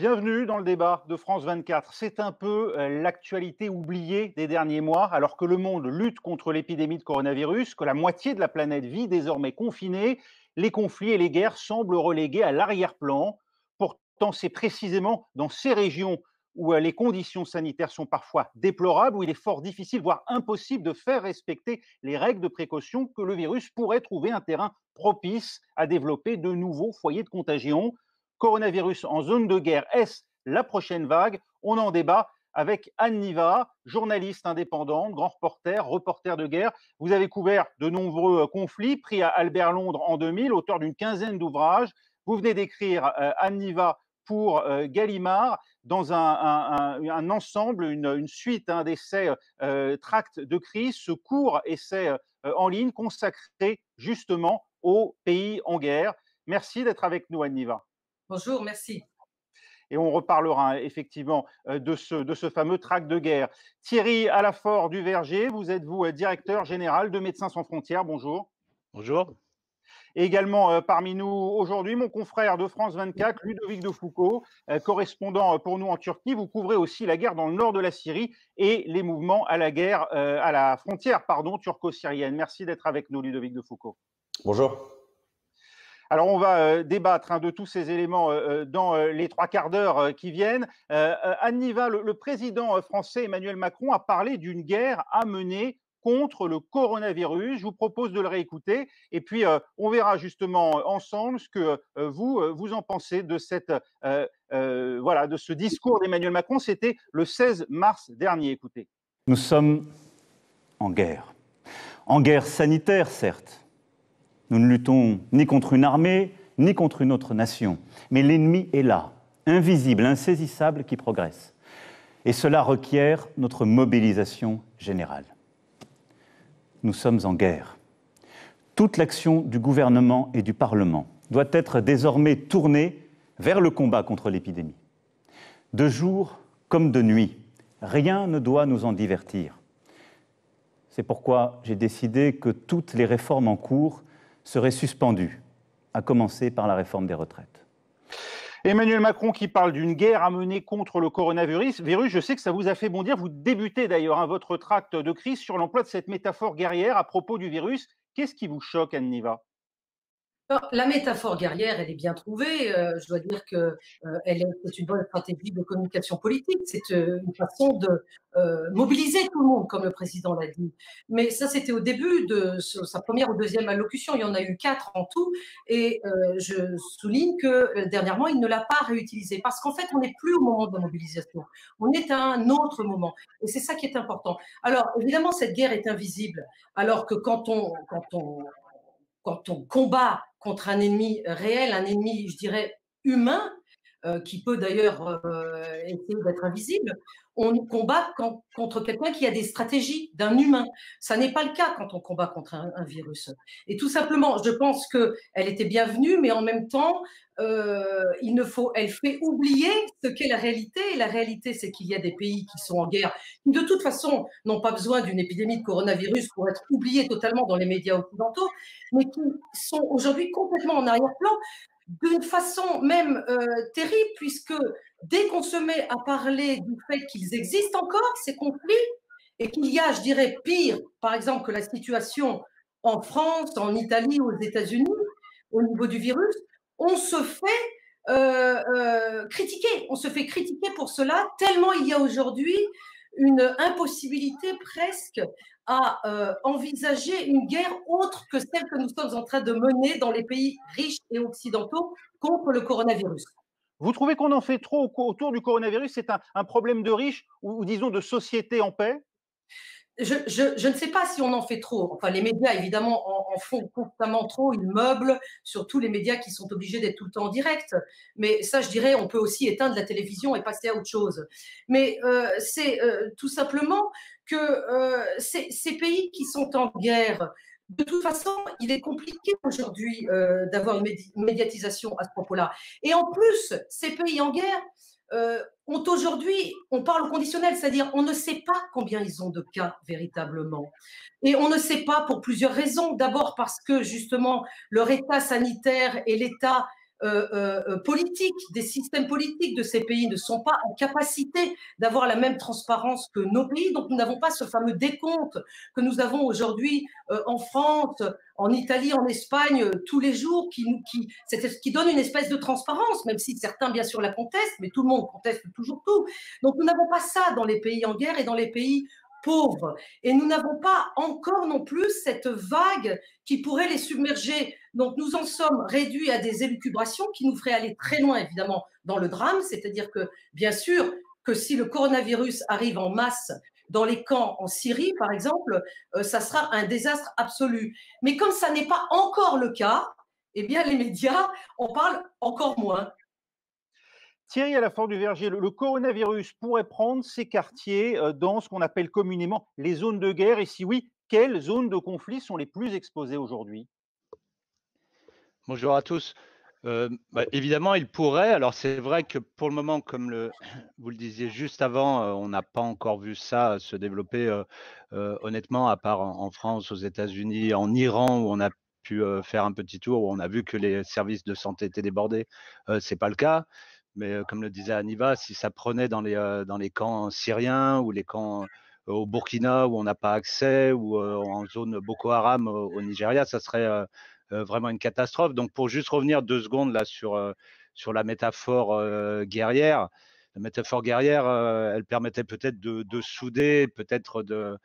Bienvenue dans le débat de France 24. C'est un peu l'actualité oubliée des derniers mois, alors que le monde lutte contre l'épidémie de coronavirus, que la moitié de la planète vit désormais confinée, les conflits et les guerres semblent relégués à l'arrière-plan. Pourtant, c'est précisément dans ces régions où les conditions sanitaires sont parfois déplorables, où il est fort difficile, voire impossible de faire respecter les règles de précaution, que le virus pourrait trouver un terrain propice à développer de nouveaux foyers de contagion. Coronavirus en zone de guerre, est-ce la prochaine vague? On en débat avec Anne Niva, journaliste indépendante, grand reporter de guerre. Vous avez couvert de nombreux conflits, prix à Albert Londres en 2000, auteur d'une quinzaine d'ouvrages. Vous venez d'écrire, Anne Niva, pour Gallimard, dans un ensemble, une suite d'essais, tracts de crise, ce court essai en ligne consacré justement aux pays en guerre. Merci d'être avec nous, Anne Niva. Bonjour, merci. Et on reparlera effectivement de ce fameux tract de guerre. Thierry Alafort du Verger, vous êtes directeur général de Médecins sans frontières. Bonjour. Bonjour. Et également parmi nous aujourd'hui, mon confrère de France 24, Ludovic de Foucault, correspondant pour nous en Turquie. Vous couvrez aussi la guerre dans le nord de la Syrie et les mouvements à la frontière turco-syrienne. Merci d'être avec nous, Ludovic de Foucault. Bonjour. Alors, on va débattre de tous ces éléments dans les 3 quarts d'heure qui viennent. Anne Niva, le président français Emmanuel Macron a parlé d'une guerre à mener contre le coronavirus. Je vous propose de le réécouter et puis on verra justement ensemble ce que vous en pensez de de ce discours d'Emmanuel Macron. C'était le 16 mars dernier. Écoutez. Nous sommes en guerre sanitaire, certes. Nous ne luttons ni contre une armée, ni contre une autre nation. Mais l'ennemi est là, invisible, insaisissable, qui progresse. Et cela requiert notre mobilisation générale. Nous sommes en guerre. Toute l'action du gouvernement et du Parlement doit être désormais tournée vers le combat contre l'épidémie. De jour comme de nuit, rien ne doit nous en divertir. C'est pourquoi j'ai décidé que toutes les réformes en cours serait suspendu, à commencer par la réforme des retraites. Emmanuel Macron qui parle d'une guerre à mener contre le coronavirus. Je sais que ça vous a fait bondir. Vous débutez d'ailleurs votre tract de crise sur l'emploi de cette métaphore guerrière à propos du virus. Qu'est-ce qui vous choque, Anne Niva ? Alors, la métaphore guerrière, elle est bien trouvée. Je dois dire que c'est une bonne stratégie de communication politique. C'est une façon de mobiliser tout le monde, comme le président l'a dit. Mais ça, c'était au début de sa première ou deuxième allocution. Il y en a eu 4 en tout. Et je souligne que dernièrement, il ne l'a pas réutilisé. Parce qu'en fait, on n'est plus au moment de la mobilisation. On est à un autre moment. Et c'est ça qui est important. Alors, évidemment, cette guerre est invisible. Alors que quand on combat contre un ennemi réel, un ennemi, je dirais, humain, qui peut d'ailleurs essayer d'être invisible, on combat contre quelqu'un qui a des stratégies d'un humain. Ça n'est pas le cas quand on combat contre un virus. Et tout simplement, je pense qu'elle était bienvenue, mais en même temps, elle fait oublier ce qu'est la réalité. Et la réalité, c'est qu'il y a des pays qui sont en guerre, qui de toute façon n'ont pas besoin d'une épidémie de coronavirus pour être oubliés totalement dans les médias occidentaux, mais qui sont aujourd'hui complètement en arrière-plan, d'une façon même terrible, puisque dès qu'on se met à parler du fait qu'ils existent encore, ces conflits, et qu'il y a, je dirais, pire, par exemple, que la situation en France, en Italie, aux États-Unis, au niveau du virus, on se fait critiquer. On se fait critiquer pour cela, tellement il y a aujourd'hui une impossibilité presque à envisager une guerre autre que celle que nous sommes en train de mener dans les pays riches et occidentaux contre le coronavirus. Vous trouvez qu'on en fait trop autour du coronavirus? C'est un problème de riches ou disons de société en paix? Je ne sais pas si on en fait trop. Enfin, les médias, évidemment, en font constamment trop. Ils meublent, surtout les médias qui sont obligés d'être tout le temps en direct. Mais ça, je dirais, on peut aussi éteindre la télévision et passer à autre chose. Mais c'est tout simplement que ces pays qui sont en guerre, de toute façon, il est compliqué aujourd'hui d'avoir une médiatisation à ce propos-là. Et en plus, ces pays en guerre ont aujourd'hui, on parle au conditionnel, c'est-à-dire on ne sait pas combien ils ont de cas véritablement. Et on ne sait pas pour plusieurs raisons. D'abord parce que justement leur état sanitaire et l'état politiques, des systèmes politiques de ces pays ne sont pas en capacité d'avoir la même transparence que nos pays. Donc, nous n'avons pas ce fameux décompte que nous avons aujourd'hui en France, en Italie, en Espagne, tous les jours, qui donne une espèce de transparence, même si certains, bien sûr, la contestent, mais tout le monde conteste toujours tout. Donc, nous n'avons pas ça dans les pays en guerre et dans les pays pauvres. Et nous n'avons pas encore non plus cette vague qui pourrait les submerger. Donc, nous en sommes réduits à des élucubrations qui nous feraient aller très loin, évidemment, dans le drame. C'est-à-dire que, bien sûr, que si le coronavirus arrive en masse dans les camps en Syrie, par exemple, ça sera un désastre absolu. Mais comme ça n'est pas encore le cas, eh bien, les médias en parlent encore moins. Thierry Alafort-du-Verger, le coronavirus pourrait prendre ses quartiers dans ce qu'on appelle communément les zones de guerre. Et si oui, quelles zones de conflit sont les plus exposées aujourd'hui? Bonjour à tous. Évidemment, il pourrait. Alors, c'est vrai que pour le moment, comme vous le disiez juste avant, on n'a pas encore vu ça se développer, honnêtement, à part en France, aux États-Unis, en Iran, où on a pu faire un petit tour, où on a vu que les services de santé étaient débordés. C'est pas le cas. Mais comme le disait Aniva, si ça prenait dans les camps syriens ou les camps au Burkina où on n'a pas accès, ou en zone Boko Haram au Nigeria, ça serait vraiment une catastrophe. Donc, pour juste revenir 2 secondes là sur la métaphore guerrière, la métaphore guerrière, elle permettait peut-être de souder, peut-être de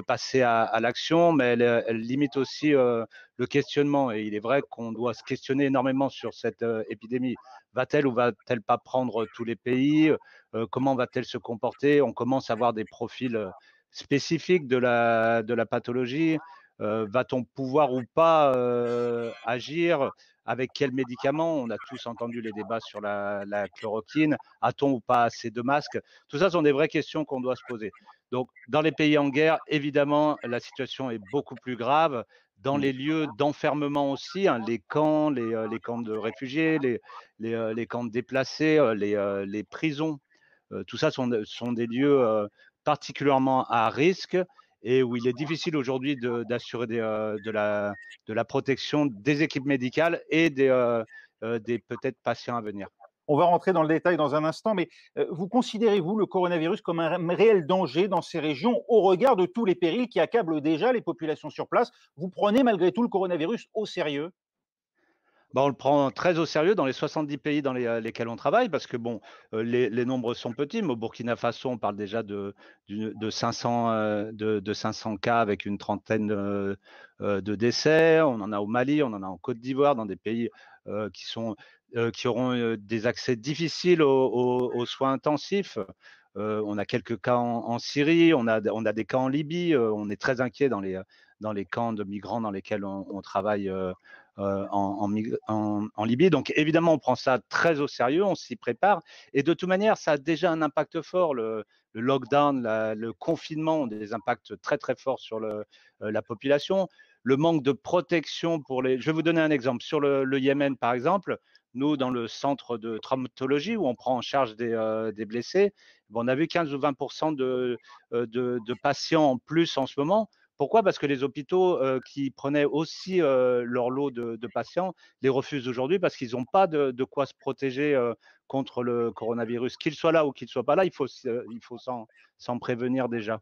passer à l'action, mais elle limite aussi le questionnement. Et il est vrai qu'on doit se questionner énormément sur cette épidémie. Va-t-elle ou va-t-elle pas prendre tous les pays? Comment va-t-elle se comporter? On commence à voir des profils spécifiques de la pathologie. Va-t-on pouvoir ou pas agir? Avec quels médicaments? On a tous entendu les débats sur la chloroquine. A-t-on ou pas assez de masques? Tout ça sont des vraies questions qu'on doit se poser. Donc, dans les pays en guerre, évidemment, la situation est beaucoup plus grave. Dans les lieux d'enfermement aussi, hein, les camps de réfugiés, les camps de déplacés, les prisons, tout ça sont des lieux particulièrement à risque et où il est difficile aujourd'hui d'assurer de la protection des équipes médicales et des peut-être patients à venir. On va rentrer dans le détail dans un instant, mais vous considérez-vous le coronavirus comme un réel danger dans ces régions au regard de tous les périls qui accablent déjà les populations sur place? Vous prenez malgré tout le coronavirus au sérieux? On le prend très au sérieux dans les 70 pays dans lesquels on travaille parce que bon, les nombres sont petits, mais au Burkina Faso, on parle déjà de 500 cas avec une trentaine de décès. On en a au Mali, on en a en Côte d'Ivoire, dans des pays qui auront des accès difficiles aux soins intensifs. On a quelques cas en Syrie, on a des cas en Libye. On est très inquiet dans les camps de migrants dans lesquels on travaille en Libye. Donc évidemment, on prend ça très au sérieux, on s'y prépare. Et de toute manière, ça a déjà un impact fort. Le lockdown, le confinement ont des impacts très très forts sur la population. Le manque de protection Je vais vous donner un exemple. Sur le Yémen, par exemple, nous, dans le centre de traumatologie où on prend en charge des blessés, on a vu 15 ou 20% de patients en plus en ce moment. Pourquoi? Parce que les hôpitaux qui prenaient aussi leur lot de patients les refusent aujourd'hui parce qu'ils n'ont pas de quoi se protéger contre le coronavirus. Qu'il soit là ou qu'il ne soit pas là, il faut s'en prévenir déjà.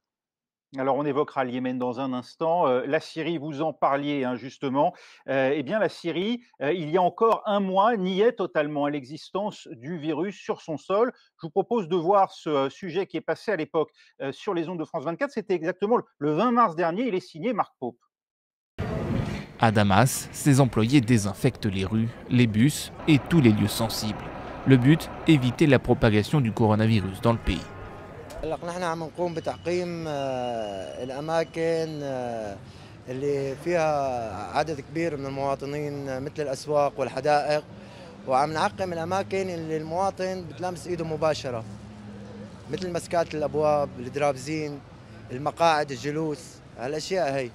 Alors, on évoquera le Yémen dans un instant. La Syrie, vous en parliez hein, justement. Eh bien, la Syrie, il y a encore un mois, niait totalement à l'existence du virus sur son sol. Je vous propose de voir ce sujet qui est passé à l'époque sur les ondes de France 24. C'était exactement le 20 mars dernier. Il est signé Marc Pope. À Damas, ses employés désinfectent les rues, les bus et tous les lieux sensibles. Le but, éviter la propagation du coronavirus dans le pays. نحن عم نقوم بتعقيم الأماكن اللي فيها عدد كبير من المواطنين مثل الأسواق والحدائق وعم نعقم الأماكن اللي المواطن بتلامس إيده مباشرة مثل مسكات الأبواب، الدرابزين، المقاعد، الجلوس، هالأشياء هي.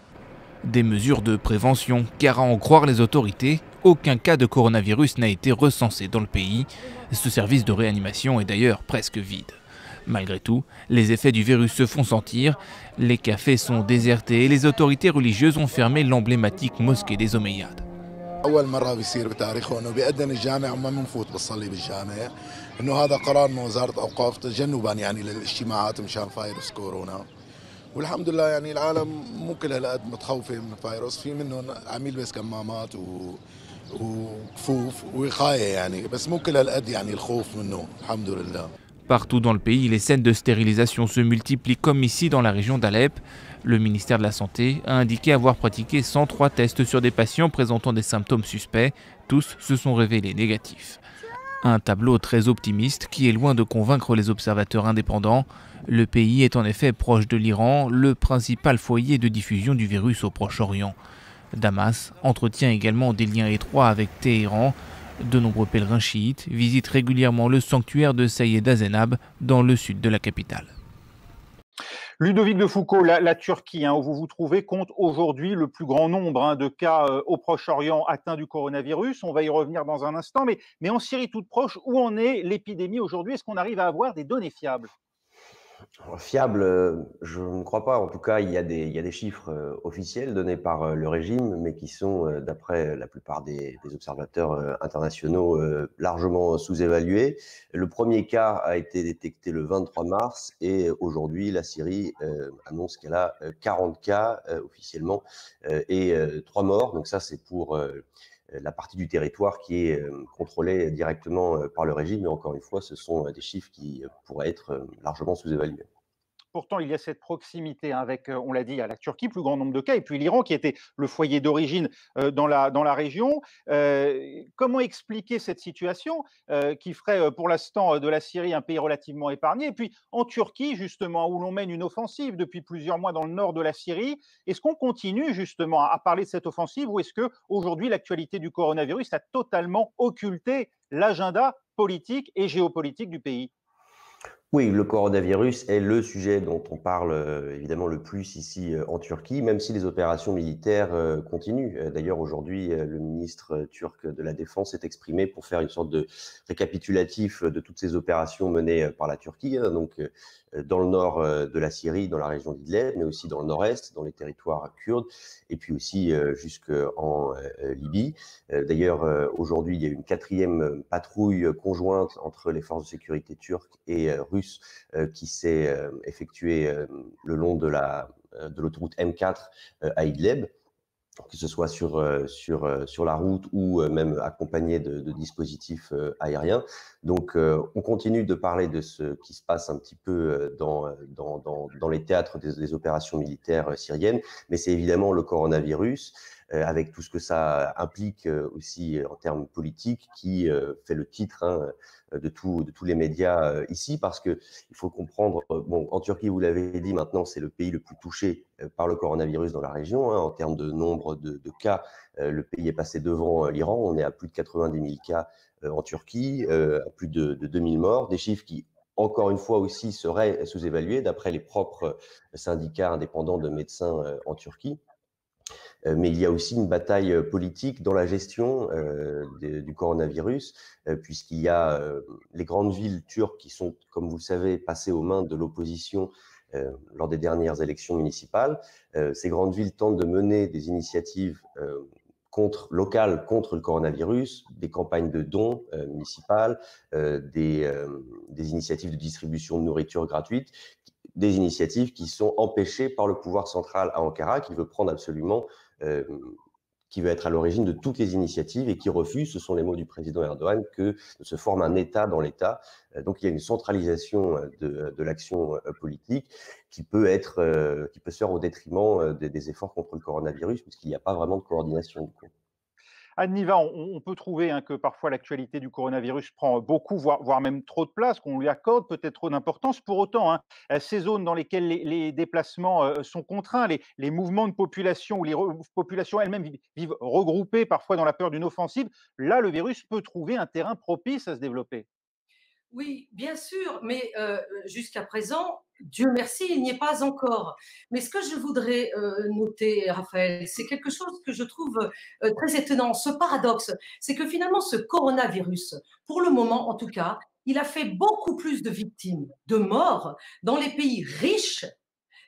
Des mesures de prévention, car à en croire les autorités, aucun cas de coronavirus n'a été recensé dans le pays. Ce service de réanimation est d'ailleurs presque vide. Malgré tout, les effets du virus se font sentir, les cafés sont désertés et les autorités religieuses ont fermé l'emblématique mosquée des Omeyyades. أول مرة بيصير بتاريخه إنه بيأذن الجامع وما بنفوت بنصلي بالجامع، إنه هذا قرار من وزارة الأوقاف تجنبا يعني للاجتماعات مشان فيروس كورونا. والحمد لله يعني العالم مو كل هالقد متخوفة من الفيروس، في منهم عم يلبس كمامات وكفوف ووقاية يعني، بس مو كل هالقد يعني الخوف منه الحمد لله. Partout dans le pays, les scènes de stérilisation se multiplient comme ici dans la région d'Alep. Le ministère de la Santé a indiqué avoir pratiqué 103 tests sur des patients présentant des symptômes suspects. Tous se sont révélés négatifs. Un tableau très optimiste qui est loin de convaincre les observateurs indépendants. Le pays est en effet proche de l'Iran, le principal foyer de diffusion du virus au Proche-Orient. Damas entretient également des liens étroits avec Téhéran. De nombreux pèlerins chiites visitent régulièrement le sanctuaire de Sayyeda Zainab dans le sud de la capitale. Ludovic de Foucauld, la Turquie, où vous vous trouvez, compte aujourd'hui le plus grand nombre de cas au Proche-Orient atteints du coronavirus. On va y revenir dans un instant. Mais en Syrie toute proche, où en est l'épidémie aujourd'hui? Est-ce qu'on arrive à avoir des données fiables? Fiable, je ne crois pas. En tout cas, il y a des chiffres officiels donnés par le régime, mais qui sont, d'après la plupart des observateurs internationaux, largement sous-évalués. Le premier cas a été détecté le 23 mars et aujourd'hui, la Syrie annonce qu'elle a 40 cas officiellement et 3 morts. Donc ça, c'est pour la partie du territoire qui est contrôlée directement par le régime. Mais encore une fois, ce sont des chiffres qui pourraient être largement sous-évalués. Pourtant, il y a cette proximité avec, on l'a dit, la Turquie, plus grand nombre de cas, et puis l'Iran, qui était le foyer d'origine dans la région. Comment expliquer cette situation qui ferait pour l'instant de la Syrie un pays relativement épargné? Et puis en Turquie, justement, où l'on mène une offensive depuis plusieurs mois dans le nord de la Syrie, est-ce qu'on continue justement à parler de cette offensive, ou est-ce qu'aujourd'hui l'actualité du coronavirus a totalement occulté l'agenda politique et géopolitique du pays? Oui, le coronavirus est le sujet dont on parle évidemment le plus ici en Turquie, même si les opérations militaires continuent. D'ailleurs, aujourd'hui, le ministre turc de la Défense s'est exprimé pour faire une sorte de récapitulatif de toutes ces opérations menées par la Turquie, donc dans le nord de la Syrie, dans la région d'Idlib, mais aussi dans le nord-est, dans les territoires kurdes, et puis aussi jusqu'en Libye. D'ailleurs, aujourd'hui, il y a une 4e patrouille conjointe entre les forces de sécurité turques et russes qui s'est effectuée le long de l'autoroute M4 à Idlib, que ce soit sur la route ou même accompagné de dispositifs aériens. Donc, on continue de parler de ce qui se passe un petit peu dans les théâtres des opérations militaires syriennes, mais c'est évidemment le coronavirus, avec tout ce que ça implique aussi en termes politiques, qui fait le titre de tous les médias ici, parce qu'il faut comprendre, en Turquie, vous l'avez dit, maintenant c'est le pays le plus touché par le coronavirus dans la région. En termes de nombre de cas, le pays est passé devant l'Iran. On est à plus de 90 000 cas en Turquie, à plus de 2000 morts, des chiffres qui, encore une fois aussi, seraient sous-évalués d'après les propres syndicats indépendants de médecins en Turquie. Mais il y a aussi une bataille politique dans la gestion du coronavirus, puisqu'il y a les grandes villes turques qui sont, comme vous le savez, passées aux mains de l'opposition lors des dernières élections municipales. Ces grandes villes tentent de mener des initiatives locales contre le coronavirus, des campagnes de dons municipales, des initiatives de distribution de nourriture gratuite, des initiatives qui sont empêchées par le pouvoir central à Ankara, qui veut prendre absolument, qui veut être à l'origine de toutes les initiatives et qui refuse, ce sont les mots du président Erdogan, que se forme un État dans l'État. Donc il y a une centralisation de l'action politique qui peut se faire au détriment des efforts contre le coronavirus, puisqu'il n'y a pas vraiment de coordination du coup. Anne Niva, on peut trouver que parfois l'actualité du coronavirus prend beaucoup, voire même trop de place, qu'on lui accorde peut-être trop d'importance. Pour autant, ces zones dans lesquelles les déplacements sont contraints, les mouvements de population ou les populations elles-mêmes vivent regroupées parfois dans la peur d'une offensive, là, le virus peut trouver un terrain propice à se développer. Oui, bien sûr, mais jusqu'à présent, Dieu merci, il n'y est pas encore. Mais ce que je voudrais noter, Raphaël, c'est quelque chose que je trouve très étonnant, ce paradoxe, c'est que finalement, ce coronavirus, pour le moment en tout cas, il a fait beaucoup plus de victimes, de morts dans les pays riches,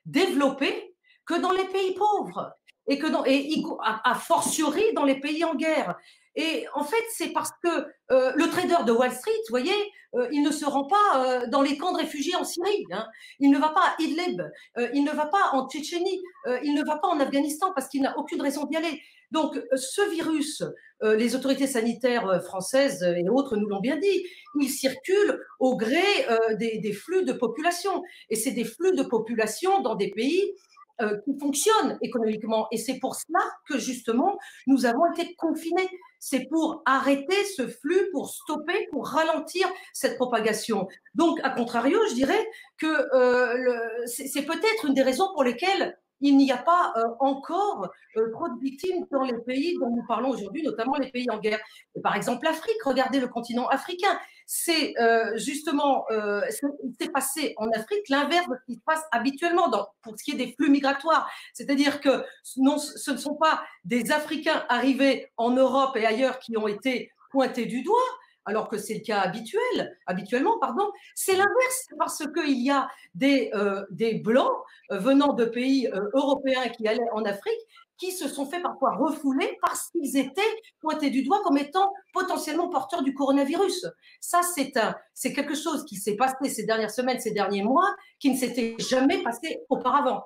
développés, que dans les pays pauvres. et que a fortiori dans les pays en guerre. Et en fait, c'est parce que le trader de Wall Street, vous voyez, il ne se rend pas dans les camps de réfugiés en Syrie, hein. Il ne va pas à Idlib, il ne va pas en Tchétchénie, il ne va pas en Afghanistan parce qu'il n'a aucune raison d'y aller. Donc, ce virus, les autorités sanitaires françaises et autres nous l'ont bien dit, il circule au gré des flux de population. Et c'est des flux de population dans des pays qui fonctionnent économiquement. Et c'est pour cela que, justement, nous avons été confinés. C'est pour arrêter ce flux, pour stopper, pour ralentir cette propagation. Donc, à contrario, je dirais que c'est peut-être une des raisons pour lesquelles il n'y a pas encore trop de victimes dans les pays dont nous parlons aujourd'hui, notamment les pays en guerre. Et par exemple, l'Afrique, regardez le continent africain. C'est justement, c'est passé en Afrique l'inverse de ce qui se passe habituellement pour ce qui est des flux migratoires. C'est-à-dire que non, ce ne sont pas des Africains arrivés en Europe et ailleurs qui ont été pointés du doigt, alors que c'est le cas habituellement, pardon. C'est l'inverse, parce qu'il y a des Blancs venant de pays européens qui allaient en Afrique, qui se sont fait parfois refouler parce qu'ils étaient pointés du doigt comme étant potentiellement porteurs du coronavirus. Ça, c'est quelque chose qui s'est passé ces dernières semaines, ces derniers mois, qui ne s'était jamais passé auparavant.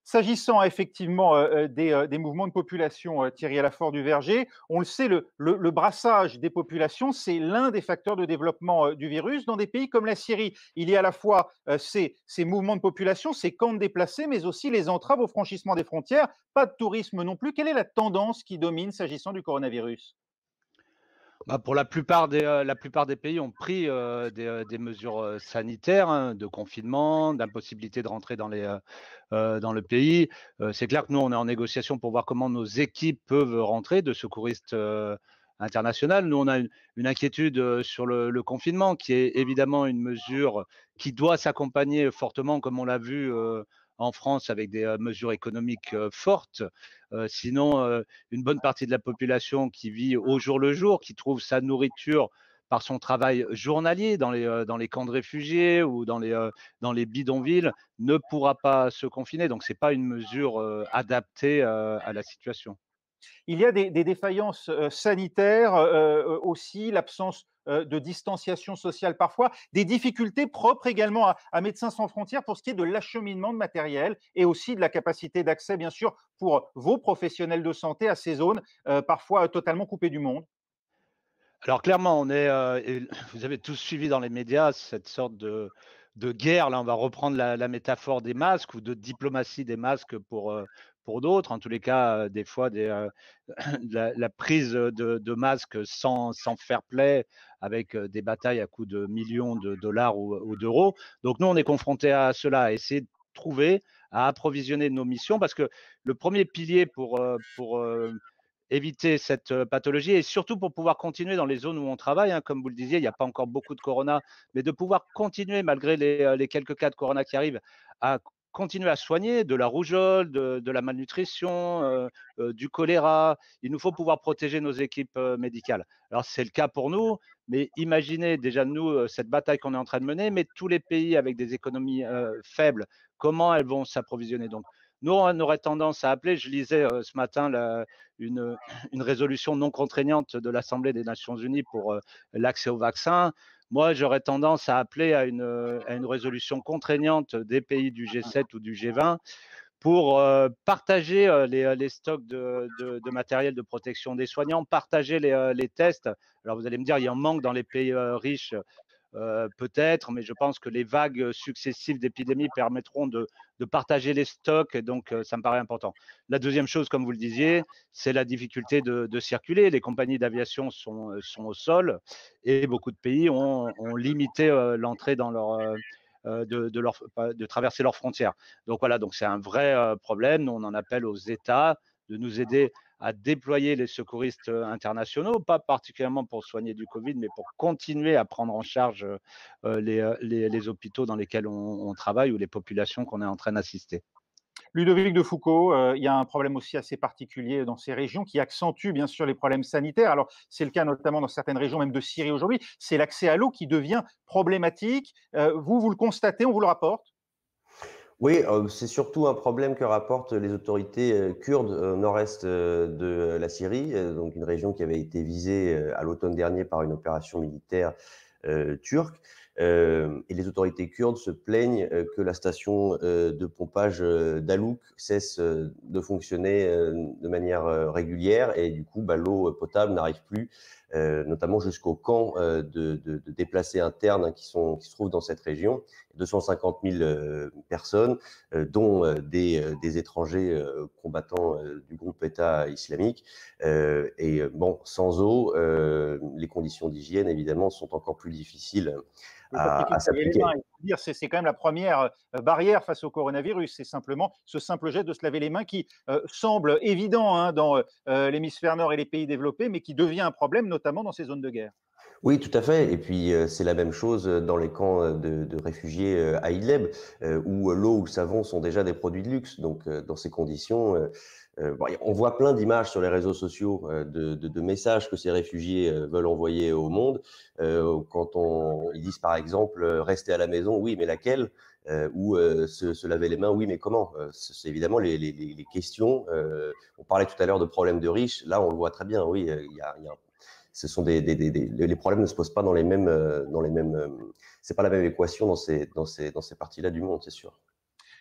S'agissant effectivement des mouvements de population, Thierry Alafort du Verger, on le sait, le brassage des populations, c'est l'un des facteurs de développement du virus. Dans des pays comme la Syrie, il y a à la fois ces mouvements de population, ces camps de déplacés, mais aussi les entraves au franchissement des frontières. Pas de tourisme non plus. Quelle est la tendance qui domine s'agissant du coronavirus ? Pour la plupart des pays ont pris des mesures sanitaires, hein, de confinement, d'impossibilité de rentrer dans le pays. C'est clair que nous, on est en négociation pour voir comment nos équipes peuvent rentrer de secouristes internationales. Nous, on a une inquiétude sur le confinement, qui est évidemment une mesure qui doit s'accompagner fortement, comme on l'a vu en France, avec des mesures économiques fortes. Sinon, une bonne partie de la population qui vit au jour le jour, qui trouve sa nourriture par son travail journalier dans les camps de réfugiés ou dans les bidonvilles, ne pourra pas se confiner. Donc, ce n'est pas une mesure adaptée à la situation. Il y a des défaillances sanitaires aussi, l'absence de distanciation sociale parfois, des difficultés propres également à Médecins sans frontières pour ce qui est de l'acheminement de matériel et aussi de la capacité d'accès, bien sûr, pour vos professionnels de santé à ces zones parfois totalement coupées du monde. Alors clairement, vous avez tous suivi dans les médias cette sorte de guerre. Là, on va reprendre la métaphore des masques ou de diplomatie des masques pour d'autres. En tous les cas, des fois, la prise de masques sans fair play, avec des batailles à coût de millions de dollars ou d'euros. Donc nous, on est confrontés à cela, à essayer de trouver, à approvisionner nos missions, parce que le premier pilier pour éviter cette pathologie et surtout pour pouvoir continuer dans les zones où on travaille, hein, comme vous le disiez, il n'y a pas encore beaucoup de corona, mais de pouvoir continuer malgré les quelques cas de corona qui arrivent à continuer à soigner de la rougeole, de la malnutrition, du choléra. Il nous faut pouvoir protéger nos équipes médicales. Alors c'est le cas pour nous, mais imaginez déjà nous cette bataille qu'on est en train de mener, mais tous les pays avec des économies faibles, comment elles vont s'approvisionner. Donc nous, on aurait tendance à appeler, je lisais ce matin une résolution non contraignante de l'Assemblée des Nations Unies pour l'accès au vaccin. Moi, j'aurais tendance à appeler à une résolution contraignante des pays du G7 ou du G20 pour partager les stocks de matériel de protection des soignants, partager les tests. Alors vous allez me dire, il y en manque dans les pays riches, peut-être, mais je pense que les vagues successives d'épidémies permettront de partager les stocks, et donc ça me paraît important. La deuxième chose, comme vous le disiez, c'est la difficulté de circuler. Les compagnies d'aviation sont au sol et beaucoup de pays ont limité l'entrée dans de traverser leurs frontières. Donc voilà, donc c'est un vrai problème. Nous, on en appelle aux États de nous aider à déployer les secouristes internationaux, pas particulièrement pour soigner du Covid, mais pour continuer à prendre en charge les hôpitaux dans lesquels on travaille ou les populations qu'on est en train d'assister. Ludovic de Foucault, il y a un problème aussi assez particulier dans ces régions qui accentue bien sûr les problèmes sanitaires. Alors c'est le cas notamment dans certaines régions, même de Syrie aujourd'hui. C'est l'accès à l'eau qui devient problématique. Vous le constatez, on vous le rapporte? Oui, c'est surtout un problème que rapportent les autorités kurdes au nord-est de la Syrie, donc une région qui avait été visée à l'automne dernier par une opération militaire turque. Et les autorités kurdes se plaignent que la station de pompage d'Alouk cesse de fonctionner de manière régulière et du coup, l'eau potable n'arrive plus, notamment jusqu'aux camps de déplacés internes qui se trouvent dans cette région. 250 000 personnes, dont des étrangers combattants du groupe État islamique. Et bon, sans eau, les conditions d'hygiène, évidemment, sont encore plus difficiles à s'appliquer. C'est quand même la première barrière face au coronavirus. C'est simplement ce simple geste de se laver les mains qui semble évident dans l'hémisphère nord et les pays développés, mais qui devient un problème, notamment dans ces zones de guerre. Oui, tout à fait. Et puis, c'est la même chose dans les camps de réfugiés à Idlib, où l'eau ou le savon sont déjà des produits de luxe. Donc, dans ces conditions, on voit plein d'images sur les réseaux sociaux de messages que ces réfugiés veulent envoyer au monde. Quand ils disent, par exemple, rester à la maison, oui, mais laquelle ou se laver les mains, oui, mais comment c'est évidemment les questions. On parlait tout à l'heure de problèmes de riches. Là, on le voit très bien, oui, il y a ce sont les problèmes ne se posent pas dans les mêmes, c'est pas la même équation dans ces parties-là du monde, c'est sûr.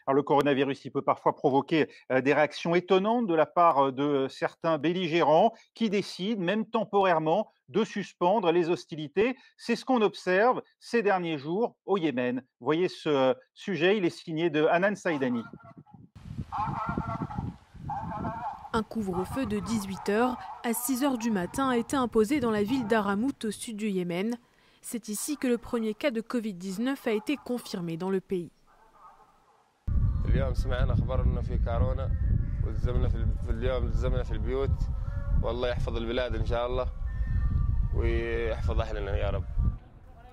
Alors, le coronavirus, il peut parfois provoquer des réactions étonnantes de la part de certains belligérants qui décident, même temporairement, de suspendre les hostilités. C'est ce qu'on observe ces derniers jours au Yémen. Vous voyez ce sujet, il est signé de Hanan Saïdani. Un couvre-feu de 18h à 6h du matin a été imposé dans la ville d'Aramout au sud du Yémen. C'est ici que le premier cas de Covid-19 a été confirmé dans le pays.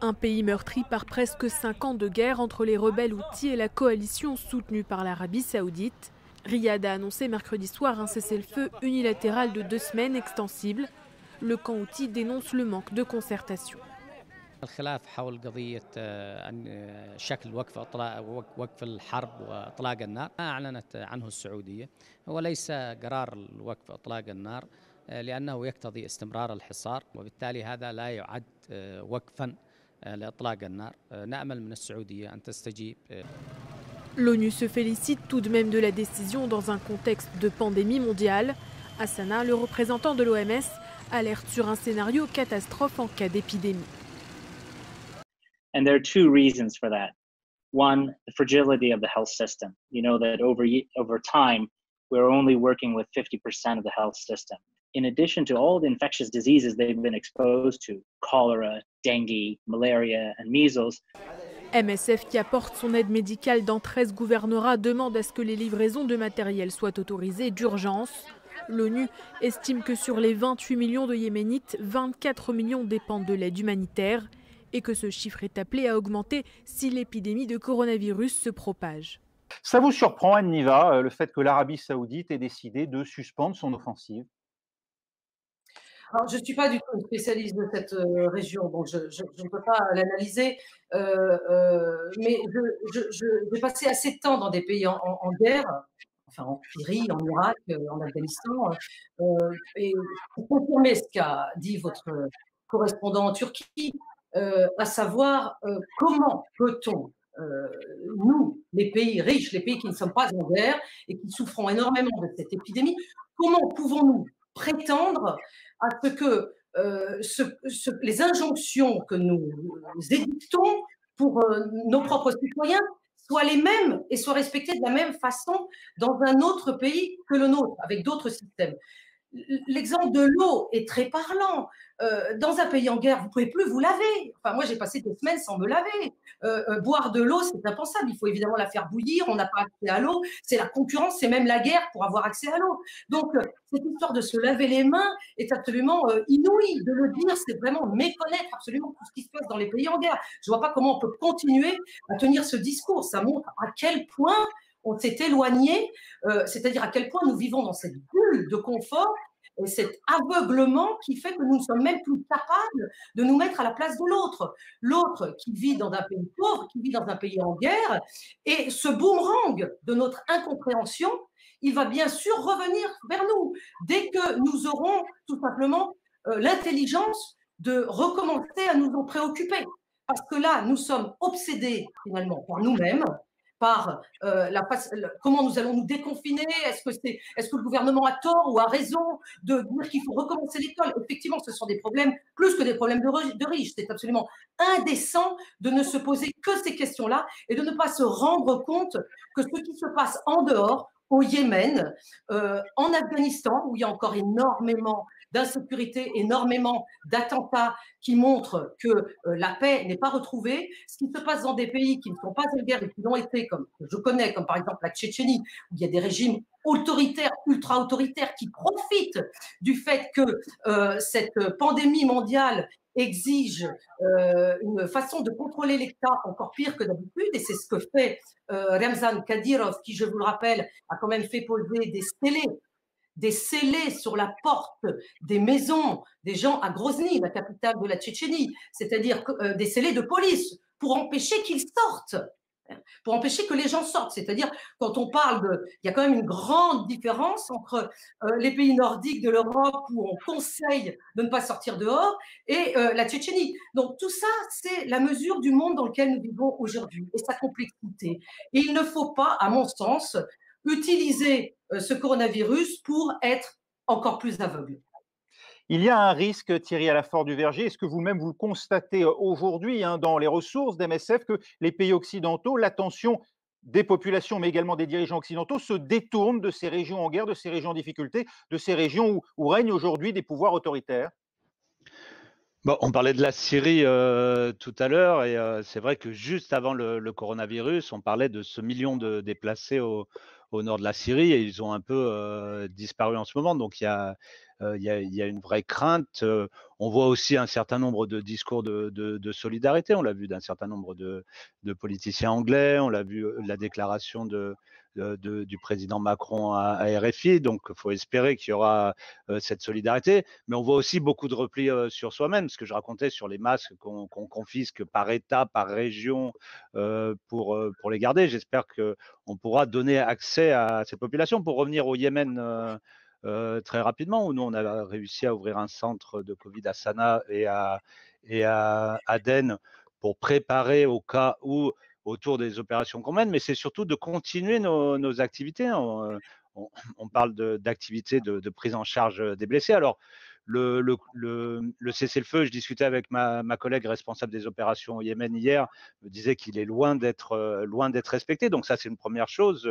Un pays meurtri par presque 5 ans de guerre entre les rebelles houthis et la coalition soutenue par l'Arabie saoudite. Riyad a annoncé mercredi soir un cessez-le-feu unilatéral de 2 semaines extensible. Le camp houthi dénonce le manque de concertation. الخلاف حول قضية شكل وقف الحرب وإطلاق النار ما أعلنت عنه السعودية هو ليس قرار الوقف إطلاق النار لأنه يقتضي استمرار الحصار وبالتالي هذا لا يعد وقفا لإطلاق النار نأمل من السعودية أن تستجيب. L'ONU se félicite tout de même de la décision dans un contexte de pandémie mondiale. À Sanaa, le représentant de l'OMS alerte sur un scénario catastrophe en cas d'épidémie. And there are two reasons for that. One, the fragility of the health system. You know that over time, we're only working with 50% of the health system. In addition to all the infectious diseases they've been exposed to, cholera, dengue, malaria, and measles. MSF, qui apporte son aide médicale dans 13 gouvernorats, demande à ce que les livraisons de matériel soient autorisées d'urgence. L'ONU estime que sur les 28 millions de Yéménites, 24 millions dépendent de l'aide humanitaire et que ce chiffre est appelé à augmenter si l'épidémie de coronavirus se propage. Ça vous surprend, Anne Niva, le fait que l'Arabie saoudite ait décidé de suspendre son offensive? Alors, je ne suis pas du tout une spécialiste de cette région, donc je ne peux pas l'analyser, mais j'ai passé assez de temps dans des pays en guerre, enfin en Syrie, en Irak, en Afghanistan, et pour confirmer ce qu'a dit votre correspondant en Turquie, à savoir comment peut-on, nous, les pays riches, les pays qui ne sommes pas en guerre et qui souffrons énormément de cette épidémie, comment pouvons-nous prétendre à ce que les injonctions que nous édictons pour nos propres citoyens soient les mêmes et soient respectées de la même façon dans un autre pays que le nôtre, avec d'autres systèmes. L'exemple de l'eau est très parlant. Dans un pays en guerre, vous ne pouvez plus vous laver. Enfin, moi, j'ai passé des semaines sans me laver. Boire de l'eau, c'est impensable. Il faut évidemment la faire bouillir. On n'a pas accès à l'eau. C'est la concurrence, c'est même la guerre pour avoir accès à l'eau. Donc, cette histoire de se laver les mains est absolument inouïe. De le dire, c'est vraiment méconnaître absolument tout ce qui se passe dans les pays en guerre. Je ne vois pas comment on peut continuer à tenir ce discours. Ça montre à quel point on s'est éloigné, c'est-à-dire à quel point nous vivons dans cette bulle de confort et cet aveuglement qui fait que nous ne sommes même plus capables de nous mettre à la place de l'autre. L'autre qui vit dans un pays pauvre, qui vit dans un pays en guerre, et ce boomerang de notre incompréhension, il va bien sûr revenir vers nous dès que nous aurons tout simplement l'intelligence de recommencer à nous en préoccuper. Parce que là, nous sommes obsédés finalement par nous-mêmes, par comment nous allons nous déconfiner. Est-ce que le gouvernement a tort ou a raison de dire qu'il faut recommencer l'école? Effectivement, ce sont des problèmes plus que des problèmes de riches. C'est absolument indécent de ne se poser que ces questions-là et de ne pas se rendre compte que ce qui se passe en dehors, au Yémen, en Afghanistan, où il y a encore énormément d'insécurité, énormément d'attentats qui montrent que la paix n'est pas retrouvée. Ce qui se passe dans des pays qui ne sont pas en guerre et qui l'ont été, comme je connais, comme par exemple la Tchétchénie, où il y a des régimes autoritaires, ultra-autoritaires, qui profitent du fait que cette pandémie mondiale exige une façon de contrôler l'État encore pire que d'habitude, et c'est ce que fait Ramzan Kadyrov, qui, je vous le rappelle, a quand même fait poser des scellés sur la porte des maisons des gens à Grozny, la capitale de la Tchétchénie, c'est-à-dire des scellés de police pour empêcher qu'ils sortent, pour empêcher que les gens sortent. C'est-à-dire, quand on parle il y a quand même une grande différence entre les pays nordiques de l'Europe où on conseille de ne pas sortir dehors et la Tchétchénie. Donc tout ça, c'est la mesure du monde dans lequel nous vivons aujourd'hui et sa complexité. Et il ne faut pas, à mon sens, utiliser ce coronavirus pour être encore plus aveugle. Il y a un risque, Thierry Alafort-du-Verger, est-ce que vous-même vous le constatez aujourd'hui dans les ressources d'MSF, que les pays occidentaux, l'attention des populations, mais également des dirigeants occidentaux, se détournent de ces régions en guerre, de ces régions en difficulté, de ces régions où règnent aujourd'hui des pouvoirs autoritaires? Bon, on parlait de la Syrie tout à l'heure, et c'est vrai que juste avant le coronavirus, on parlait de ce million de déplacés au nord de la Syrie, et ils ont un peu disparu en ce moment. Donc il y a une vraie crainte. On voit aussi un certain nombre de discours de solidarité. On l'a vu d'un certain nombre de politiciens anglais. On l'a vu la déclaration du président Macron à RFI. Donc il faut espérer qu'il y aura cette solidarité. Mais on voit aussi beaucoup de repli sur soi-même. Ce que je racontais sur les masques qu'on confisque par État, par région, pour les garder. J'espère qu'on pourra donner accès à cette population. Pour revenir au Yémen très rapidement, où nous on a réussi à ouvrir un centre de Covid à Sanaa et à Aden pour préparer au cas où, autour des opérations qu'on mène, mais c'est surtout de continuer nos activités. On parle d'activités de prise en charge des blessés. Alors, le cessez-le-feu, je discutais avec ma collègue responsable des opérations au Yémen hier, me disait qu'il est loin d'être respecté. Donc ça, c'est une première chose.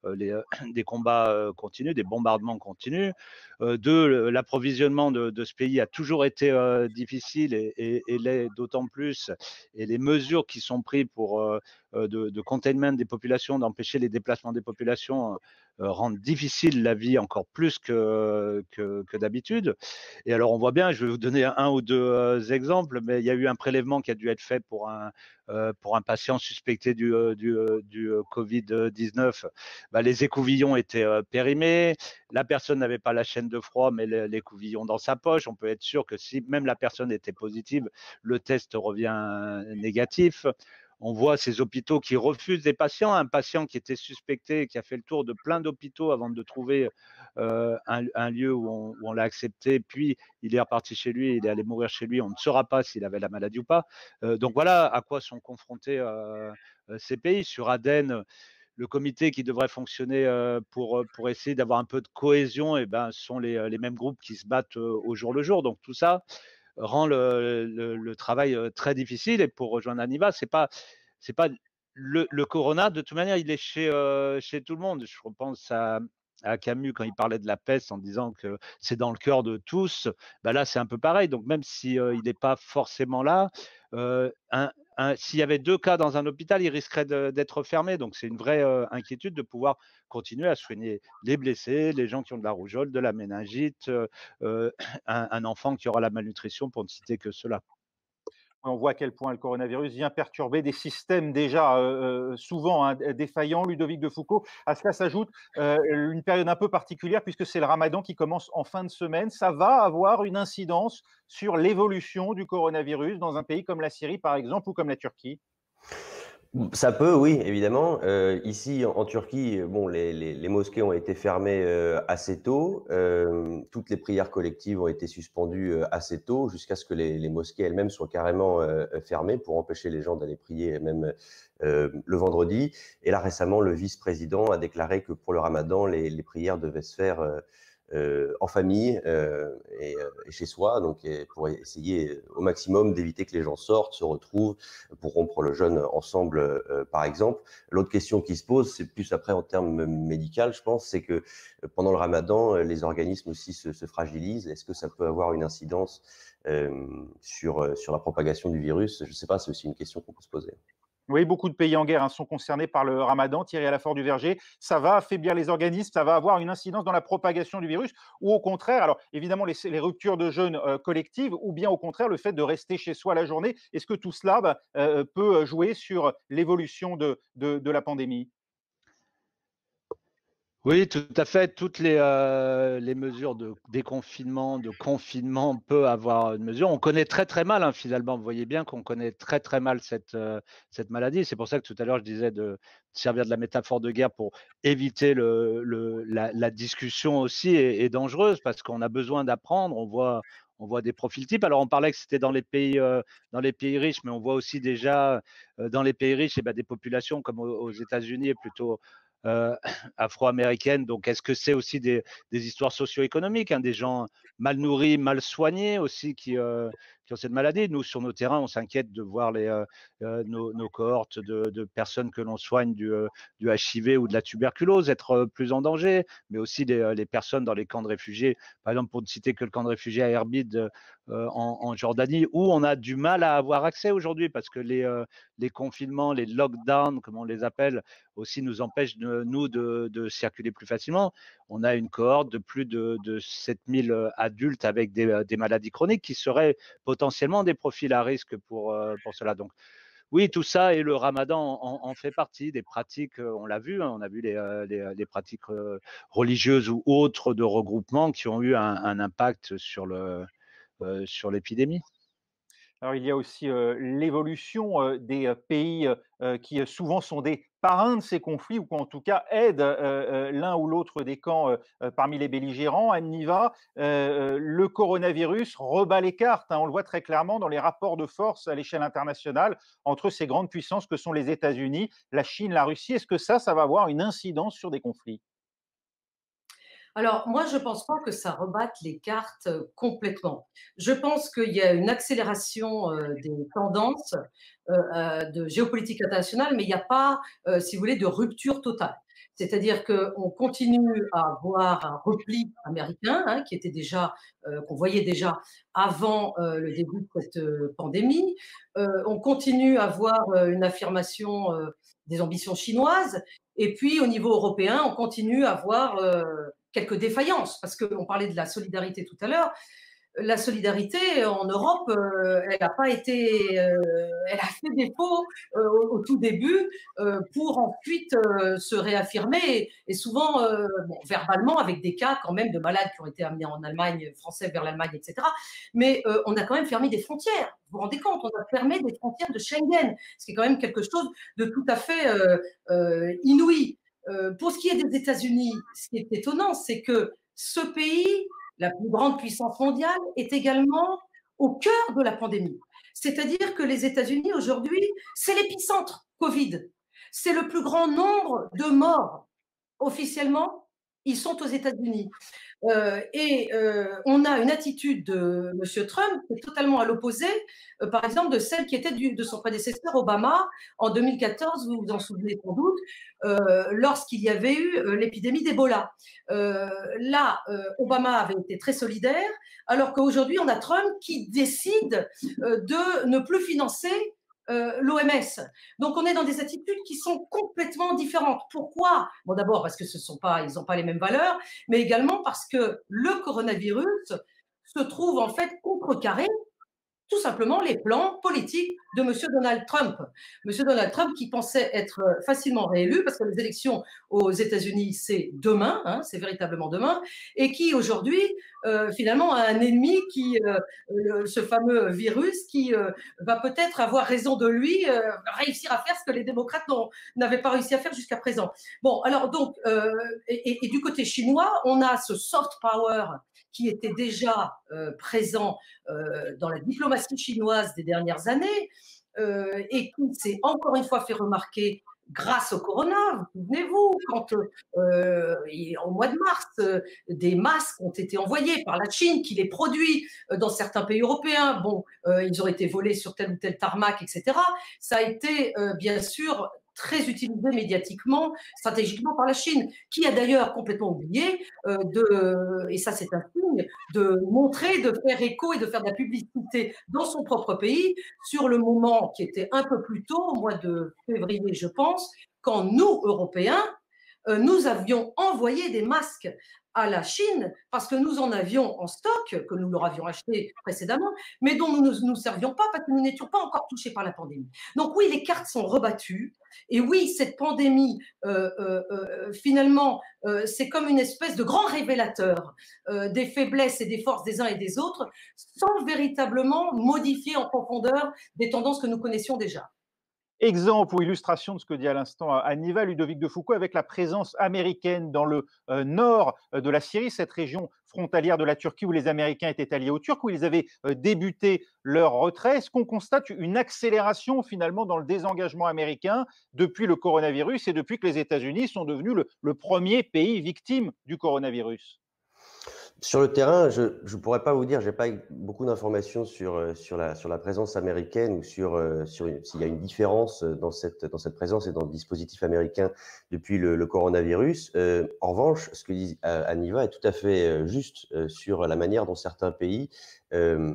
Des combats continuent, des bombardements continuent. L'approvisionnement de ce pays a toujours été difficile et l'est d'autant plus. Et les mesures qui sont prises pour de containment des populations, d'empêcher les déplacements des populations, rendent difficile la vie encore plus que d'habitude. Et alors on voit bien, je vais vous donner un ou deux exemples, mais il y a eu un prélèvement qui a dû être fait pour un patient suspecté du Covid-19. Les écouvillons étaient périmés, la personne n'avait pas la chaîne de froid, mais l'écouvillon dans sa poche. On peut être sûr que si même la personne était positive, le test revient négatif. On voit ces hôpitaux qui refusent des patients. Un patient qui était suspecté, qui a fait le tour de plein d'hôpitaux avant de trouver un lieu où on l'a accepté, puis il est reparti chez lui, il est allé mourir chez lui. On ne saura pas s'il avait la maladie ou pas. Donc voilà à quoi sont confrontés ces pays. Sur Aden, le comité qui devrait fonctionner pour essayer d'avoir un peu de cohésion, ce sont les mêmes groupes qui se battent au jour le jour. Donc tout ça rend le travail très difficile. Et pour rejoindre Aniva, c'est pas le corona, de toute manière, il est chez tout le monde. Je repense à Camus quand il parlait de la peste en disant que c'est dans le cœur de tous. Là, c'est un peu pareil. Donc même si il n'est pas forcément là, s'il y avait 2 cas dans un hôpital, il risquerait d'être fermé. Donc c'est une vraie inquiétude de pouvoir continuer à soigner les blessés, les gens qui ont de la rougeole, de la méningite, un enfant qui aura la malnutrition, pour ne citer que cela. On voit à quel point le coronavirus vient perturber des systèmes déjà souvent défaillants. Ludovic de Foucauld, à cela s'ajoute une période un peu particulière puisque c'est le Ramadan qui commence en fin de semaine. Ça va avoir une incidence sur l'évolution du coronavirus dans un pays comme la Syrie, par exemple, ou comme la Turquie? Ça peut, oui, évidemment. Ici, en Turquie, bon, les mosquées ont été fermées assez tôt. Toutes les prières collectives ont été suspendues assez tôt, jusqu'à ce que les mosquées elles-mêmes soient carrément fermées pour empêcher les gens d'aller prier, même le vendredi. Et là, récemment, le vice-président a déclaré que pour le Ramadan, les prières devaient se faire en famille et chez soi, donc pour essayer au maximum d'éviter que les gens sortent, se retrouvent pour rompre le jeûne ensemble, par exemple. L'autre question qui se pose, c'est plus après en termes médicaux, je pense, c'est que pendant le Ramadan, les organismes aussi se fragilisent. Est-ce que ça peut avoir une incidence sur la propagation du virus? Je ne sais pas, c'est aussi une question qu'on peut se poser. Oui, beaucoup de pays en guerre sont concernés par le Ramadan. Thierry Alafort du Verger, ça va affaiblir les organismes, ça va avoir une incidence dans la propagation du virus, ou au contraire, alors évidemment les ruptures de jeûne collectives, ou bien au contraire le fait de rester chez soi la journée. Est-ce que tout cela peut jouer sur l'évolution de la pandémie? Oui, tout à fait. Toutes les mesures de déconfinement, de confinement peuvent avoir une mesure. On connaît très très mal, hein, finalement. Vous voyez bien qu'on connaît très très mal cette maladie. C'est pour ça que tout à l'heure je disais de servir de la métaphore de guerre pour éviter la discussion aussi est dangereuse parce qu'on a besoin d'apprendre. On voit des profils types. Alors on parlait que c'était dans les pays riches, mais on voit aussi déjà dans les pays riches des populations comme aux États-Unis plutôt afro-américaines. Donc, est-ce que c'est aussi des histoires socio-économiques, hein, des gens mal nourris, mal soignés aussi qui ont cette maladie? Nous, sur nos terrains, on s'inquiète de voir nos cohortes de personnes que l'on soigne du HIV ou de la tuberculose être plus en danger, mais aussi les personnes dans les camps de réfugiés. Par exemple, pour ne citer que le camp de réfugiés à Erbil en Jordanie, où on a du mal à avoir accès aujourd'hui parce que les confinements, les lockdowns, comme on les appelle, aussi nous empêchent de circuler plus facilement. On a une cohorte de plus de 7000 adultes avec des maladies chroniques qui seraient potentiellement des profils à risque pour cela. Donc, oui, tout ça et le Ramadan en fait partie des pratiques. On l'a vu, hein, on a vu les pratiques religieuses ou autres de regroupement qui ont eu un impact sur l'épidémie. Alors, il y a aussi l'évolution des pays qui souvent sont des parrains de ces conflits ou qui en tout cas aident l'un ou l'autre des camps parmi les belligérants. Anne Niva, le coronavirus rebat les cartes, hein, on le voit très clairement dans les rapports de force à l'échelle internationale entre ces grandes puissances que sont les États-Unis, la Chine, la Russie. Est-ce que ça va avoir une incidence sur des conflits? Alors, moi, je ne pense pas que ça rebatte les cartes complètement. Je pense qu'il y a une accélération des tendances de géopolitique internationale, mais il n'y a pas, si vous voulez, de rupture totale. C'est-à-dire qu'on continue à voir un repli américain, hein, qui était déjà, qu'on voyait déjà avant le début de cette pandémie. On continue à voir une affirmation des ambitions chinoises. Et puis, au niveau européen, on continue à voir quelques défaillances, parce qu'on parlait de la solidarité tout à l'heure. La solidarité en Europe, elle n'a pas été, elle a fait défaut au tout début pour ensuite se réaffirmer et souvent verbalement avec des cas quand même de malades qui ont été amenés en Allemagne, français vers l'Allemagne, etc. Mais on a quand même fermé des frontières. Vous vous rendez compte, on a fermé des frontières de Schengen, ce qui est quand même quelque chose de tout à fait inouï. Pour ce qui est des États-Unis, ce qui est étonnant, c'est que ce pays, la plus grande puissance mondiale, est également au cœur de la pandémie. C'est-à-dire que les États-Unis, aujourd'hui, c'est l'épicentre Covid. C'est le plus grand nombre de morts. Officiellement, ils sont aux États-Unis. On a une attitude de M. Trump qui est totalement à l'opposé, par exemple, de celle qui était de son prédécesseur Obama en 2014, vous vous en souvenez sans doute, lorsqu'il y avait eu l'épidémie d'Ebola. Obama avait été très solidaire, alors qu'aujourd'hui, on a Trump qui décide de ne plus financer l'OMS. Donc, on est dans des attitudes qui sont complètement différentes. Pourquoi? Bon, d'abord parce que ils n'ont pas les mêmes valeurs, mais également parce que le coronavirus se trouve en fait contrecarré tout simplement les plans politiques de M. Donald Trump. M. Donald Trump qui pensait être facilement réélu parce que les élections aux États-Unis, c'est demain, hein, c'est véritablement demain, et qui aujourd'hui, finalement, a un ennemi ce fameux virus qui va peut-être avoir raison de lui, réussir à faire ce que les démocrates n'avaient pas réussi à faire jusqu'à présent. Bon, alors donc, et du côté chinois, on a ce soft power qui était déjà présent dans la diplomatie chinoise des dernières années et qui s'est encore une fois fait remarquer grâce au corona. Vous souvenez-vous, quand au mois de mars, des masques ont été envoyés par la Chine, qui les produit dans certains pays européens. Bon, ils ont été volés sur tel ou tel tarmac, etc. Ça a été, bien sûr, très utilisé médiatiquement, stratégiquement par la Chine, qui a d'ailleurs complètement oublié et ça c'est un signe, de montrer, de faire écho et de faire de la publicité dans son propre pays sur le moment qui était un peu plus tôt, au mois de février, je pense, quand nous, Européens, nous avions envoyé des masques à la Chine parce que nous en avions en stock, que nous leur avions acheté précédemment, mais dont nous ne nous servions pas parce que nous n'étions pas encore touchés par la pandémie. Donc oui, les cartes sont rebattues. Et oui, cette pandémie, finalement, c'est comme une espèce de grand révélateur des faiblesses et des forces des uns et des autres, sans véritablement modifier en profondeur des tendances que nous connaissions déjà. Exemple ou illustration de ce que dit à l'instant Aniva, Ludovic de Foucauld, avec la présence américaine dans le nord de la Syrie, cette région frontalière de la Turquie où les Américains étaient alliés aux Turcs, où ils avaient débuté leur retrait. Est-ce qu'on constate une accélération finalement dans le désengagement américain depuis le coronavirus et depuis que les États-Unis sont devenus le premier pays victime du coronavirus? Sur le terrain, je ne pourrais pas vous dire, je n'ai pas beaucoup d'informations sur la présence américaine ou s'il y a une différence dans cette présence et dans le dispositif américain depuis le coronavirus. En revanche, ce que dit Aniva est tout à fait juste sur la manière dont certains pays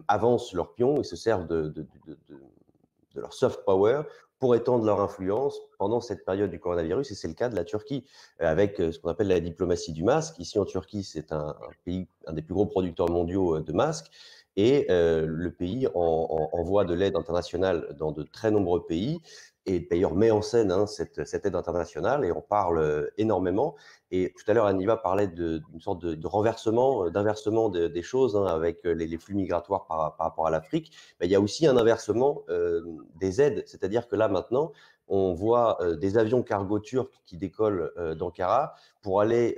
avancent leurs pions et se servent de leur soft power pour étendre leur influence pendant cette période du coronavirus, et c'est le cas de la Turquie, avec ce qu'on appelle la diplomatie du masque. Ici en Turquie, c'est un pays, un des plus gros producteurs mondiaux de masques, et le pays envoie de l'aide internationale dans de très nombreux pays, et d'ailleurs met en scène cette aide internationale, et on parle énormément. Et tout à l'heure, Aniva parlait d'une sorte de renversement, d'inversement des choses, avec les flux migratoires par rapport à l'Afrique. Mais il y a aussi un inversement des aides, c'est-à-dire que là maintenant, on voit des avions cargo turcs qui décollent d'Ankara pour aller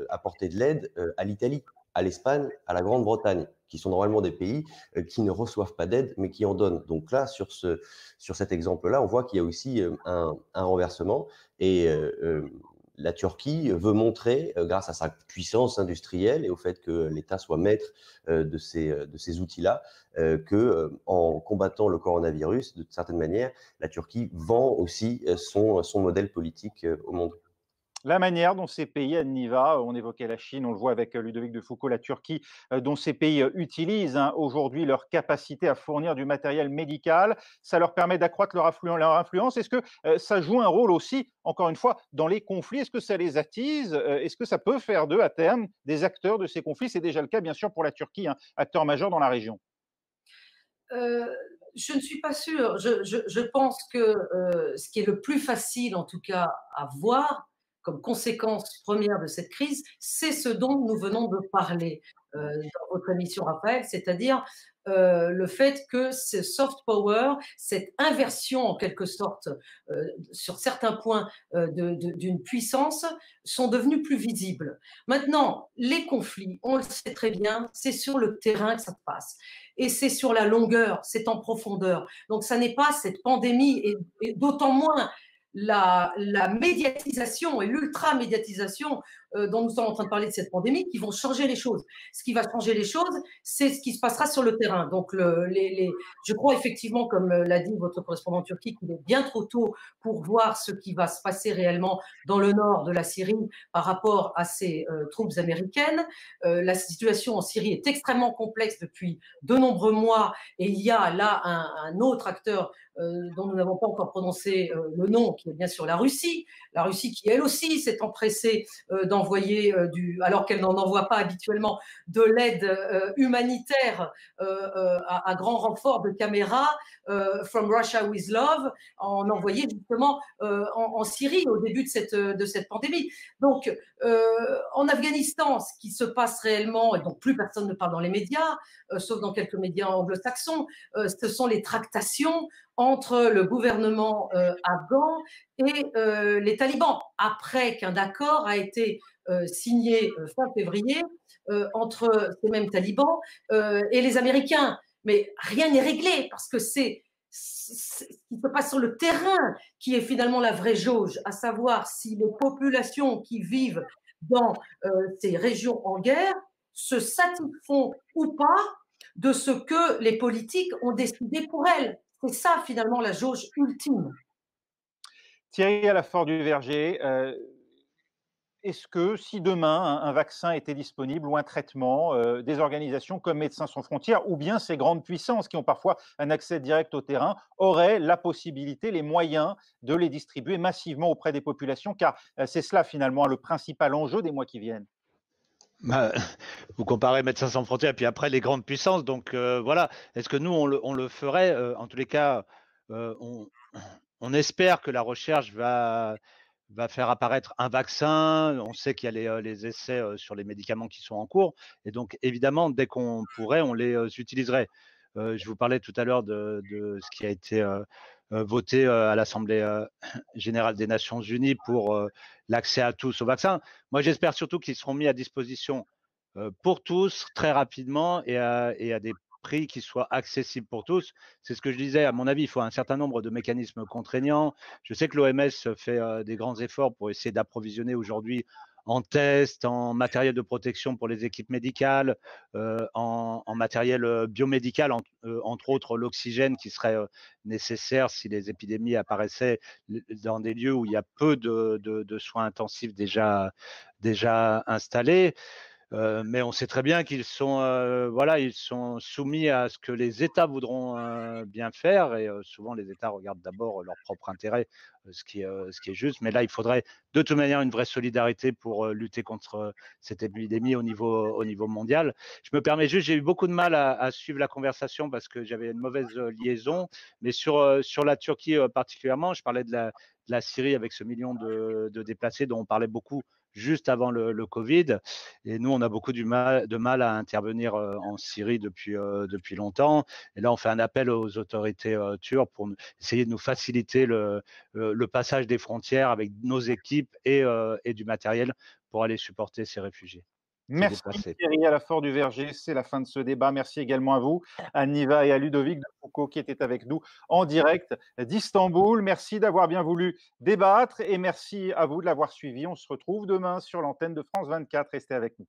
apporter de l'aide à l'Italie, à l'Espagne, à la Grande-Bretagne, qui sont normalement des pays qui ne reçoivent pas d'aide, mais qui en donnent. Donc là, sur cet exemple-là, on voit qu'il y a aussi un renversement. Et la Turquie veut montrer, grâce à sa puissance industrielle et au fait que l'État soit maître de ces outils-là, qu'en combattant le coronavirus, de certaine manière, la Turquie vend aussi son modèle politique au monde. La manière dont ces pays, Aniva, on évoquait la Chine, on le voit avec Ludovic de Foucauld, la Turquie, dont ces pays utilisent aujourd'hui leur capacité à fournir du matériel médical, ça leur permet d'accroître leur influence. Est-ce que ça joue un rôle aussi, encore une fois, dans les conflits? Est-ce que ça les attise? Est-ce que ça peut faire d'eux, à terme, des acteurs de ces conflits? C'est déjà le cas, bien sûr, pour la Turquie, acteur majeur dans la région. Je ne suis pas sûre. Je pense que ce qui est le plus facile, en tout cas, à voir, comme conséquence première de cette crise, c'est ce dont nous venons de parler dans votre émission, Raphaël, c'est-à-dire le fait que ce soft power, cette inversion en quelque sorte sur certains points d'une puissance, sont devenus plus visibles. Maintenant, les conflits, on le sait très bien, c'est sur le terrain que ça se passe. Et c'est sur la longueur, c'est en profondeur. Donc ça n'est pas cette pandémie, et d'autant moins la médiatisation et l'ultra-médiatisation dont nous sommes en train de parler de cette pandémie qui vont changer les choses. Ce qui va changer les choses, c'est ce qui se passera sur le terrain. Donc, je crois effectivement, comme l'a dit votre correspondant en Turquie, qu'il est bien trop tôt pour voir ce qui va se passer réellement dans le nord de la Syrie par rapport à ces troupes américaines. La situation en Syrie est extrêmement complexe depuis de nombreux mois, et il y a là un autre acteur dont nous n'avons pas encore prononcé le nom, qui est bien sûr la Russie qui elle aussi s'est empressée d'envoyer envoyer, alors qu'elle n'en envoie pas habituellement, de l'aide humanitaire à grand renfort de caméras, From Russia with Love, en envoyer justement en Syrie au début de cette pandémie. Donc, en Afghanistan, ce qui se passe réellement, et dont plus personne ne parle dans les médias, sauf dans quelques médias anglo-saxons, ce sont les tractations entre le gouvernement afghan et les talibans, après qu'un accord a été signé fin février entre ces mêmes talibans et les Américains. Mais rien n'est réglé, parce que c'est ce qui se passe sur le terrain qui est finalement la vraie jauge, à savoir si les populations qui vivent dans ces régions en guerre se satisfont ou pas de ce que les politiques ont décidé pour elles. C'est ça finalement la jauge ultime. Thierry Alafort du Verger, est-ce que si demain un vaccin était disponible ou un traitement, des organisations comme Médecins sans frontières ou bien ces grandes puissances qui ont parfois un accès direct au terrain auraient la possibilité, les moyens de les distribuer massivement auprès des populations, car c'est cela finalement le principal enjeu des mois qui viennent? Bah, vous comparez Médecins sans frontières et puis après les grandes puissances, donc voilà. Est-ce que nous on le ferait? En tous les cas, on espère que la recherche va faire apparaître un vaccin. On sait qu'il y a les essais sur les médicaments qui sont en cours, et donc évidemment dès qu'on pourrait, on les utiliserait. Je vous parlais tout à l'heure de ce qui a été voté à l'Assemblée générale des Nations Unies pour l'accès à tous au vaccin. Moi, j'espère surtout qu'ils seront mis à disposition pour tous très rapidement et à des prix qui soient accessibles pour tous. C'est ce que je disais, à mon avis, il faut un certain nombre de mécanismes contraignants. Je sais que l'OMS fait des grands efforts pour essayer d'approvisionner aujourd'hui en tests, en matériel de protection pour les équipes médicales, en matériel biomédical, entre autres l'oxygène qui serait nécessaire si les épidémies apparaissaient dans des lieux où il y a peu de soins intensifs déjà installés. Mais on sait très bien qu'ils sont, ils sont soumis à ce que les États voudront bien faire, et souvent les États regardent d'abord leur propre intérêt, ce qui est juste. Mais là, il faudrait de toute manière une vraie solidarité pour lutter contre cette épidémie au niveau mondial. Je me permets juste, j'ai eu beaucoup de mal à suivre la conversation parce que j'avais une mauvaise liaison, mais sur la Turquie particulièrement, je parlais de la Syrie avec ce million de déplacés dont on parlait beaucoup juste avant le Covid. Et nous, on a beaucoup de mal à intervenir en Syrie depuis longtemps. Et là, on fait un appel aux autorités turques pour essayer de nous faciliter le passage des frontières avec nos équipes et du matériel pour aller supporter ces réfugiés. Merci Thierry Alafort du Verger, c'est la fin de ce débat. Merci également à vous, à Niva et à Ludovic de Foucault qui étaient avec nous en direct d'Istanbul. Merci d'avoir bien voulu débattre et merci à vous de l'avoir suivi. On se retrouve demain sur l'antenne de France 24. Restez avec nous.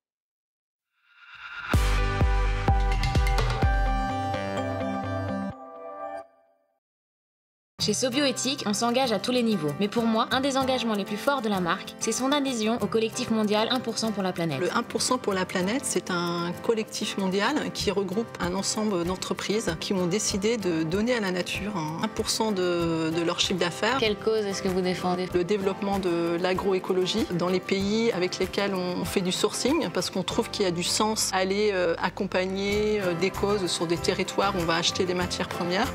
Chez Sobioéthique, on s'engage à tous les niveaux. Mais pour moi, un des engagements les plus forts de la marque, c'est son adhésion au collectif mondial 1% pour la planète. Le 1% pour la planète, c'est un collectif mondial qui regroupe un ensemble d'entreprises qui ont décidé de donner à la nature 1% de leur chiffre d'affaires. Quelle cause est-ce que vous défendez? Le développement de l'agroécologie dans les pays avec lesquels on fait du sourcing, parce qu'on trouve qu'il y a du sens à aller accompagner des causes sur des territoires où on va acheter des matières premières.